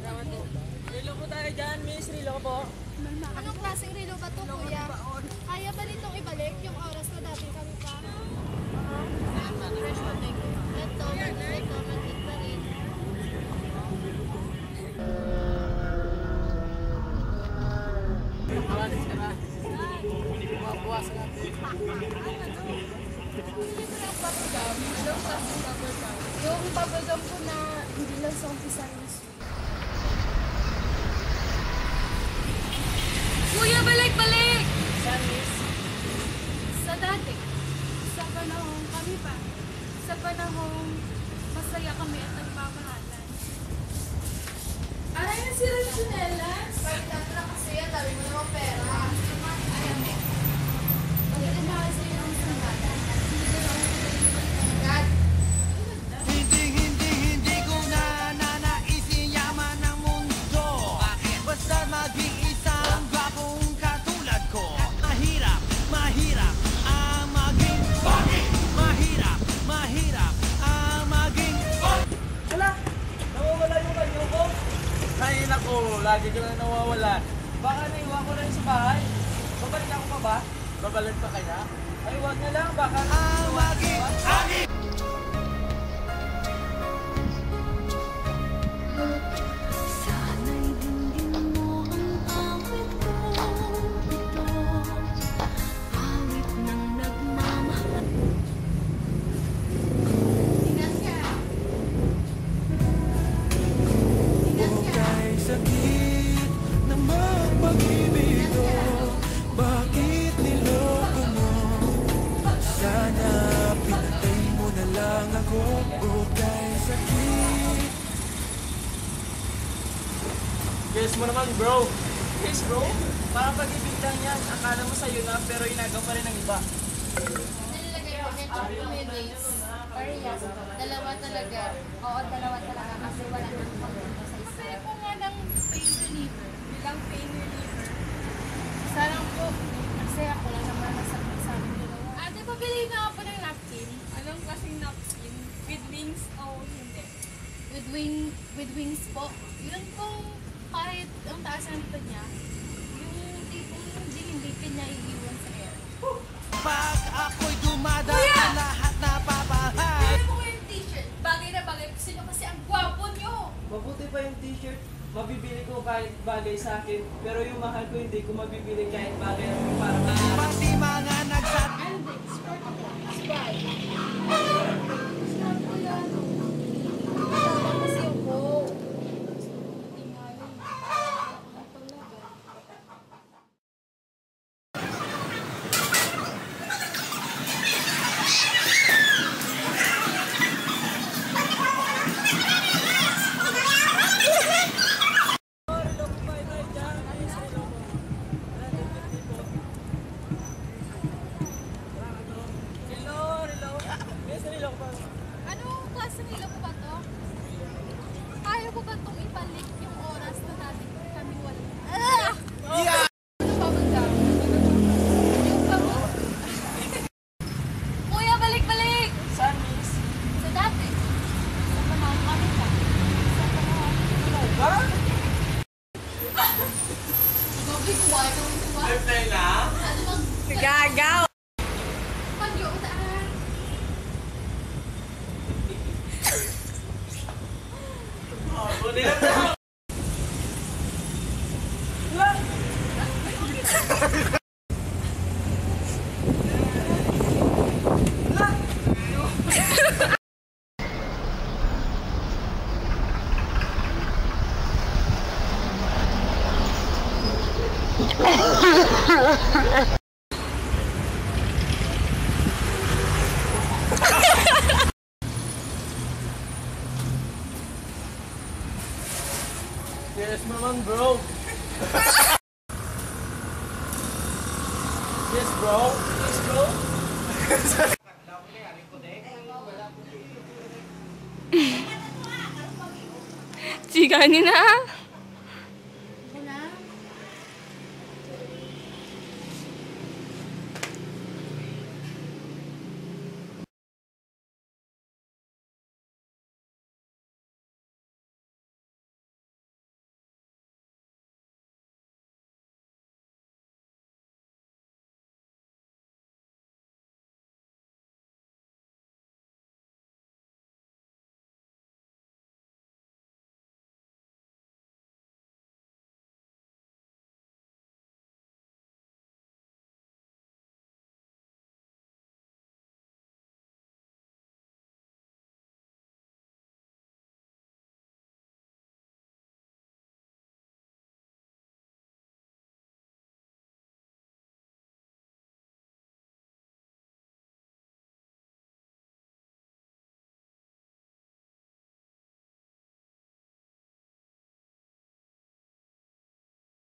Relo po tayo dyan, miss. Relo po. Anong klaseng relo ba ito, kuya? Kaya ba nitong ibalik yung oras na dati kami pa? Ito, maglit pa rin. Buwasan natin. Yung bubblegum ko na hindi lang sa umpisa yung Kuya, balik! Saan, miss? Sa dati, sa panahon kami pa, sa panahon masaya kami at nagmamahalan. Aray na si Ranchonelas! Palitan na kasi yan, dami mo naman pera. Ayan eh. Palitan na kasi yung sandalan. Hindi ko na nanaisin yaman ng mundo. Basta mag-iisang gwapong katulad ko. Mahirap ang maging bakit? Mahirap ang maging Wala! Nawawala yung kanyo ko. Ay, naku. Lagi ka lang nawawala. Baka naiwan ko lang sa bahay. Babalik ako pa ba? Babalik pa kaya? Ay, wag na lang. Baka ang maging agit. Sana'y dinggin mo ang awit ko ito, awit ng nagmamahal. Ingat ka. Kay sakit ng magpag-ibig ko, bakit niloko mo? Sana pinatay mo na lang ako. Kay sakit. Guess mo naman, bro. Guess, bro. Parang pag-ibig lang yan. Akala mo sa'yo na, pero inagaw pa rin ng iba. Nilagay ko net of days. Parehas. Dalawa talaga. Oo, dalawa talaga kasi wala nang pagpunta sa isa. Kasi po nga ng pain reliever. Bilang pain reliever. Sarang po. Kasi ako lang naman nasakit sa amin dalawa. Ate, pabili na ako ng napkin. Anong klaseng napkin? With wings o hindi? With wings po. Yun pong kahit ang taas ng ito niya, yung tipong hindi ka niya iiwan sa air. Pag ako'y dumadaan, lahat napapahay. Kaya mo yung t-shirt. Bagay na bagay. Sino kasi ang gwapo nyo? Mabuti pa yung t-shirt. Mabibili ko kahit bagay sa akin. Pero yung mahal ko, hindi ko mabibili kahit bagay na parang Pati mga nagsat. Andex. Sprite. Snap ko yan. Tama kasi ako. Hindi nga yun. Talaga. Anong klase nila po ba to? Kaya ko ba itong ibalik yung oras na natin kami wala? Yeah! Ano ba ba dyan? Yung babo? Kuya, balik! Saan, miss? Sa dati. Sa panahon kami pa. Sa panahon. Ba? Gabi, kuwaya ka ng kuwaya. Birthday na? Ano bang? Gagaw! Pag-iutaan. Buti lang na. Yes, naman, bro. Yes, bro. Yes, bro. Chika ni na.